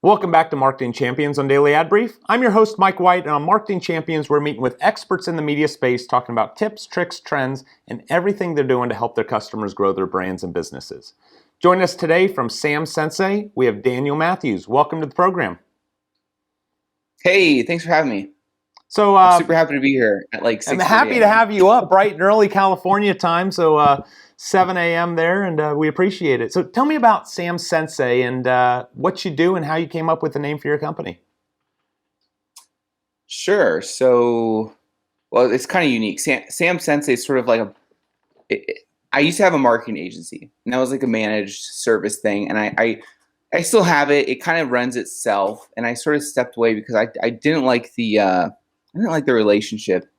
Welcome back to Marketing Champions on Daily Ad Brief. I'm your host, Mike White, and on Marketing Champions, we're meeting with experts in the media space talking about tips, tricks, trends, and everything they're doing to help their customers grow their brands and businesses. Joining us today from SAM Sensei, we have Daniel Matthews. Welcome to the program. Hey, thanks for having me. So, I'm super happy to be here at like 6:30 I'm happy to have you up bright and early California time, so 7 a.m. there, and we appreciate it. So tell me about SAM Sensei and what you do and how you came up with the name for your company. Sure. So, well, it's kind of unique. SAM Sensei is sort of like I used to have a marketing agency, and that was like a managed service thing, and I still have it. It kind of runs itself, and I sort of stepped away because I didn't like the relationship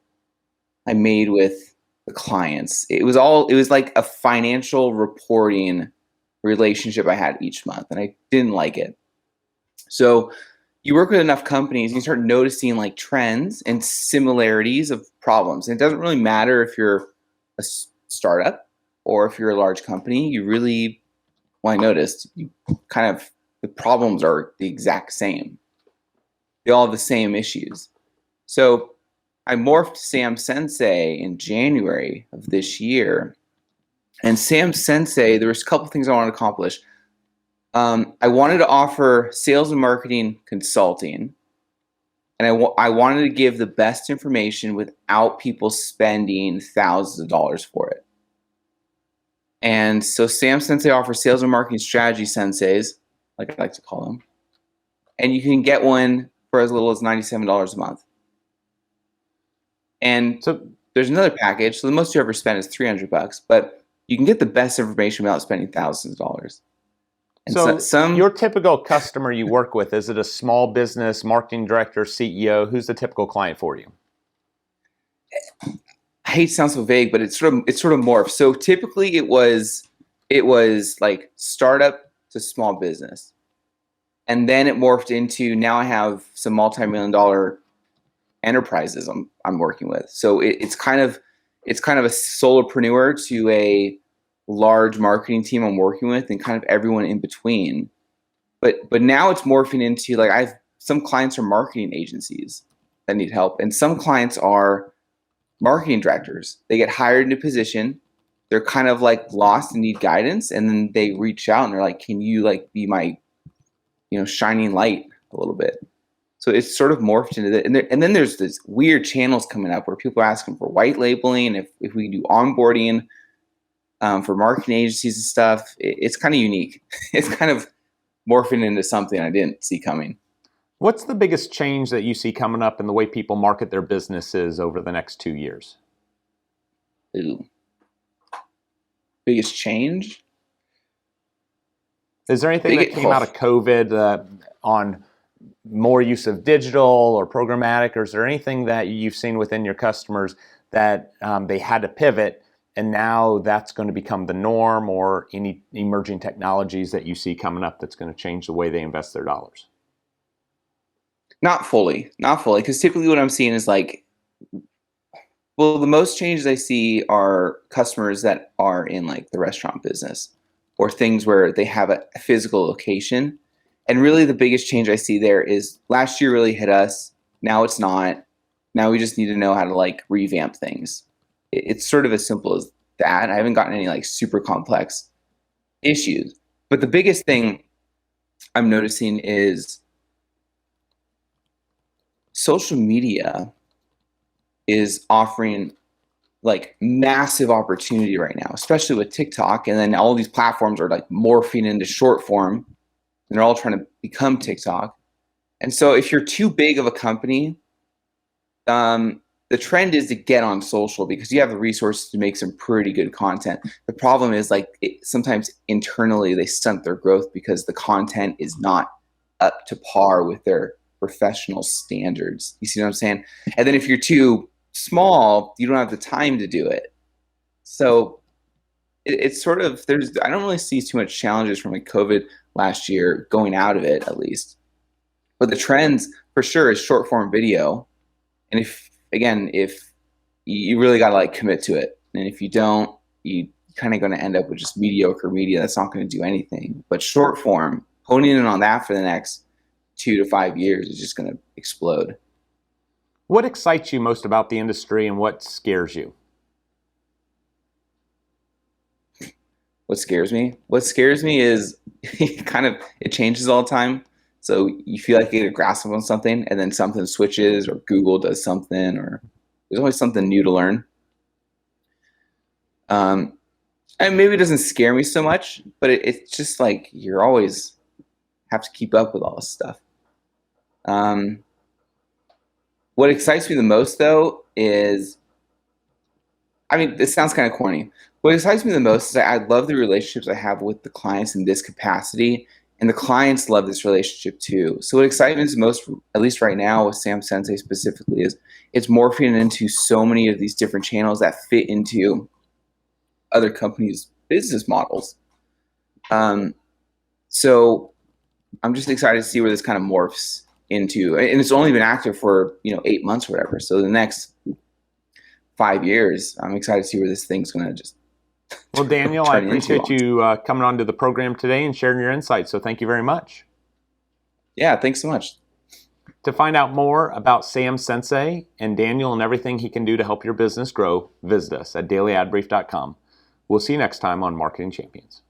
I made with the clients. It was like a financial reporting relationship I had each month, and I didn't like it. So you work with enough companies, and you start noticing like trends and similarities of problems. And it doesn't really matter if you're a startup or if you're a large company. I noticed the problems are the exact same. They all have the same issues. So I morphed SAM Sensei in January of this year. And SAM Sensei, there was a couple things I wanted to accomplish. I wanted to offer sales and marketing consulting. And I wanted to give the best information without people spending thousands of dollars for it. And so SAM Sensei offers sales and marketing strategy senseis, like I like to call them. And you can get one for as little as $97 a month. And so there's another package. So the most you ever spend is $300, but you can get the best information without spending thousands of dollars. And so your typical customer you work with, is it a small business, marketing director, CEO? Who's the typical client for you? I hate to sound so vague, but it's sort of morphed. So typically it was like startup to small business. And then it morphed into, now I have some multi-million-dollar enterprises I'm working with. So it's kind of a solopreneur to a large marketing team I'm working with, and kind of everyone in between. But now it's morphing into, like, some clients are marketing agencies that need help, and some clients are marketing directors. They get hired in a position, they're kind of like lost and need guidance, and then they reach out and they're like, can you like be my shining light a little bit? So it's sort of morphed into that. And then there's this weird channels coming up where people are asking for white labeling, if we can do onboarding for marketing agencies and stuff. It's kind of unique. It's kind of morphing into something I didn't see coming. What's the biggest change that you see coming up in the way people market their businesses over the next 2 years? Ooh. Biggest change? Is there anything that came out of COVID on more use of digital or programmatic, or is there anything that you've seen within your customers that they had to pivot and now that's going to become the norm, or any emerging technologies that you see coming up that's going to change the way they invest their dollars? Not fully, because typically what I'm seeing is like, well, the most changes I see are customers that are in like the restaurant business, or things where they have a physical location. And really the biggest change I see there is last year really hit us. Now it's not. Now we just need to know how to like revamp things. It's sort of as simple as that. I haven't gotten any like super complex issues. But the biggest thing I'm noticing is social media is offering like massive opportunity right now, especially with TikTok. And then all these platforms are like morphing into short form, and they're all trying to become TikTok. And so if you're too big of a company, the trend is to get on social because you have the resources to make some pretty good content. The problem is like sometimes internally they stunt their growth because the content is not up to par with their professional standards. You see what I'm saying? And then if you're too small, you don't have the time to do it. So it's sort of, I don't really see too much challenges from like COVID last year going out of it, at least. But the trends for sure is short form video. And if you really got to like commit to it. And if you don't, you kind of going to end up with just mediocre media that's not going to do anything. But short form, honing in on that for the next 2 to 5 years is just going to explode. What excites you most about the industry and what scares you? What scares me? What scares me is it changes all the time. So you feel like you get a grasp on something, and then something switches, or Google does something, or there's always something new to learn. And maybe it doesn't scare me so much, but it's just like you're always have to keep up with all this stuff. What excites me the most, though, is, I mean, this sounds kind of corny. What excites me the most is I love the relationships I have with the clients in this capacity, and the clients love this relationship too. So what excites me the most, at least right now with SAM Sensei specifically, is it's morphing into so many of these different channels that fit into other companies' business models. So I'm just excited to see where this kind of morphs into, and it's only been active for 8 months or whatever. So the next 5 years, I'm excited to see where this thing's going to just. Well, Daniel, I appreciate you coming on to the program today and sharing your insights. So thank you very much. Yeah, thanks so much. To find out more about SAM Sensei and Daniel and everything he can do to help your business grow, visit us at dailyadbrief.com. We'll see you next time on Marketing Champions.